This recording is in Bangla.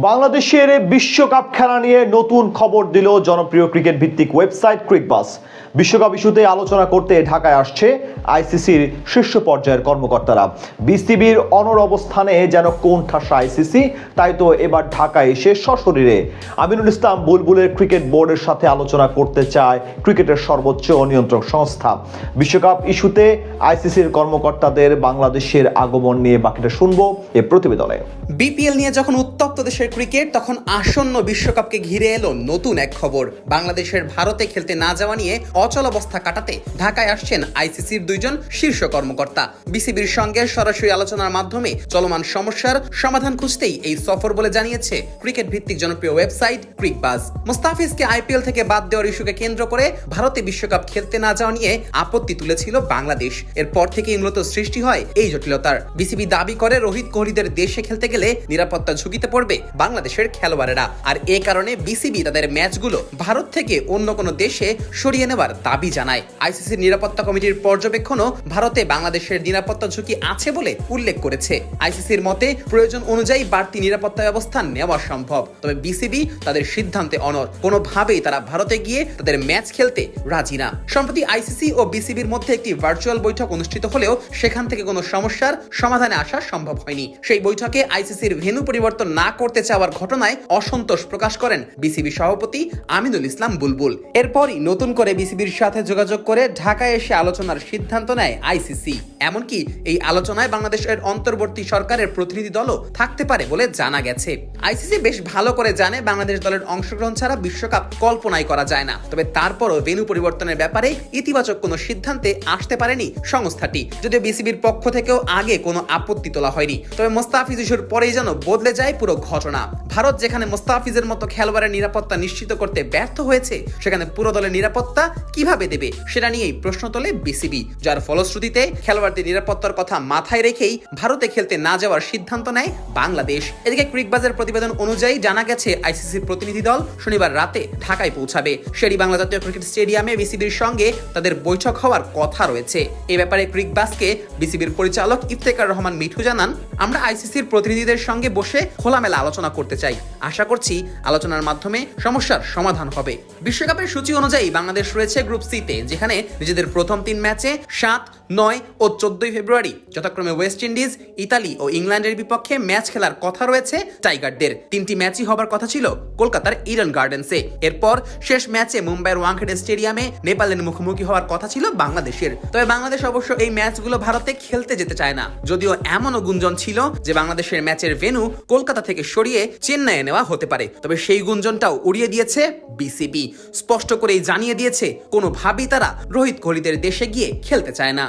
বাংলাদেশের বিশ্বকাপ খেলা নিয়ে নতুন খবর দিল জনপ্রিয় ক্রিকেট ভিত্তিক ওয়েবসাইট ক্রিকবাজ। বিশ্বকাপ ইস্যুতে আলোচনা করতে ঢাকায় আসছে আইসিসির শীর্ষ পর্যায়ের কর্মকর্তারা। বিসিবির অনড় অবস্থানে যেন কোন ঠাসা আইসিসি, তাই তো এবার ঢাকায় এসে সশরীরে আমিনুল ইসলাম বুলবুলের ক্রিকেট বোর্ডের সাথে আলোচনা করতে চায় ক্রিকেটের সর্বোচ্চ নিয়ন্ত্রক সংস্থা। বিশ্বকাপ ইস্যুতে আইসিসির কর্মকর্তাদের বাংলাদেশের আগমন নিয়ে বাকিটা শুনবো এ প্রতিবেদনে। বিপিএল নিয়ে যখন উত্তপ্ত দেশের ক্রিকেট, তখন আসন্ন বিশ্বকাপকে ঘিরে এলো নতুন এক খবর। বাংলাদেশের ভারতে খেলতে না যাওয়া নিয়ে অচল অবস্থা কাটাতে ঢাকায় আসছেন আইসিসির দুইজন শীর্ষ কর্মকর্তা। বিসিবির সঙ্গে সরাসরি আলোচনার মাধ্যমে চলমান সমস্যার সমাধান খুঁজতেই এই সফর বলে জানিয়েছে ক্রিকেট ভিত্তিক জনপ্রিয় ওয়েবসাইট ক্রিকবাজ। মুস্তাফিজকে আইপিএল থেকে বাদ দেওয়ার ইস্যুকে কেন্দ্র করে ভারতে বিশ্বকাপ খেলতে না যাওয়া নিয়ে আপত্তি তুলেছিল বাংলাদেশ। এরপর থেকেই মূলত সৃষ্টি হয় এই জটিলতার। বিসিবি দাবি করে রোহিত কোহলিদের দেশে খেলতে গেলে নিরাপত্তা ঝুঁকিতে পড়বে বাংলাদেশের খেলোয়াড়েরা, আর এ কারণে বিসিবি তাদের ম্যাচগুলো ভারত থেকে অন্য কোনো দেশে সরিয়ে নেওয়ার দাবি জানায়। আইসিসির নিরাপত্তা কমিটির পর্যবেক্ষণও ভারতে বাংলাদেশের নিরাপত্তা ঝুঁকি আছে বলে উল্লেখ করেছে। আইসিসির মতে প্রয়োজন অনুযায়ী বাড়তি নিরাপত্তা ব্যবস্থা নেওয়া সম্ভব, তবে বিসিবি তাদের সিদ্ধান্তে অনড়। কোনোভাবেই তারা ভারতে গিয়ে তাদের ম্যাচ খেলতে রাজি না। সম্প্রতি আইসিসি ও বিসিবির মধ্যে একটি ভার্চুয়াল বৈঠক অনুষ্ঠিত হলেও সেখান থেকে কোনো সমস্যার সমাধানে আসা সম্ভব হয়নি। সেই বৈঠকে আইসিসির ভেন্যু পরিবর্তন না করতে চাওয়ার ঘটনায় অসন্তোষ প্রকাশ করেন বিসিবি সভাপতি আমিনুল ইসলাম বুলবুল। এরপরই নতুন করে বিসিবির সাথে যোগাযোগ করে ঢাকায় এসে আলোচনার সিদ্ধান্ত নেয় আইসিসি। এমনকি এই আলোচনায় বাংলাদেশের অন্তর্বর্তী সরকারের প্রতিনিধি দলও থাকতে পারে বলে জানা গেছে। আইসিসি বেশ ভালো করে জানে বাংলাদেশ দলের অংশগ্রহণ ছাড়া বিশ্বকাপ কল্পনাই করা যায় না, তবে তারপরও ভেন্যু পরিবর্তনের ব্যাপারে ইতিবাচক কোনো সিদ্ধান্তে আসতে পারেনি সংস্থাটি। যদিও বিসিবির পক্ষ থেকেও আগে কোনো আপত্তি তোলা হয়নি, তবে মোস্তাফিজ ইস্যুর পরেই যেন বদলে যায় পুরো ঘটনা। ভারত যেখানে মোস্তাফিজের মতো খেলোয়াড়ের নিরাপত্তা নিশ্চিত করতে ব্যর্থ হয়েছে, সেখানে পুরো দলের নিরাপত্তা কিভাবে দেবে সেটা নিয়েই প্রশ্ন তোলে বিসিবি, যার ফলশ্রুতিতে খেলোয়াড়দের নিরাপত্তার কথা মাথায় রেখেই ভারতে খেলতে না যাওয়ার সিদ্ধান্ত নেয় বাংলাদেশ। এদিকে ক্রিকবাজের প্রতিবেদন অনুযায়ী জানা গেছে আইসিসির প্রতিনিধি দল শনিবার রাতে ঢাকায় পৌঁছাবে। শের-ই-বাংলা জাতীয় ক্রিকেট স্টেডিয়ামে বিসিবির সঙ্গে তাদের বৈঠক হওয়ার কথা রয়েছে। এ ব্যাপারে ক্রিকবাজকে বিসিবির পরিচালক ইফতেখার রহমান মিঠু জানান, আমরা আইসিসির প্রতিনিধিদের সঙ্গে বসে খোলামেলা আলোচনা করতে চাই। আশা করছি আলোচনার মাধ্যমে সমস্যার সমাধান হবে। বিশ্বকাপের সূচি অনুযায়ী বাংলাদেশ রয়েছে গ্রুপ সিতে, যেখানে নিজেদের প্রথম 3 ম্যাচে 7, 9 ও 14 ফেব্রুয়ারি যথাক্রমে ওয়েস্ট ইন্ডিজ, ইতালি ও ইংল্যান্ডের বিপক্ষে ম্যাচ খেলার কথা রয়েছে টাইগারদের। 3টি ম্যাচই হবার কথা ছিল কলকাতার ইডেন গার্ডেন্সে। এরপর শেষ ম্যাচে মুম্বাইয়ের ওয়াংখেড়ে স্টেডিয়ামে নেপালের মুখোমুখি হওয়ার কথা ছিল বাংলাদেশের। তবে বাংলাদেশ অবশ্য এই ম্যাচগুলো ভারতে খেলতে যেতে চায় না, যদিও এমনও গুঞ্জন ছিল যে বাংলাদেশের ম্যাচের ভেন্যু কলকাতা থেকে সরিয়ে চেন্নাইয়ে নেওয়া হতে পারে। তবে সেই গুঞ্জনটাও উড়িয়ে দিয়েছে বিসিবি, স্পষ্ট করেই জানিয়ে দিয়েছে কোনোভাবেই তারা রোহিত কোহলিদের দেশে গিয়ে খেলতে চায় না।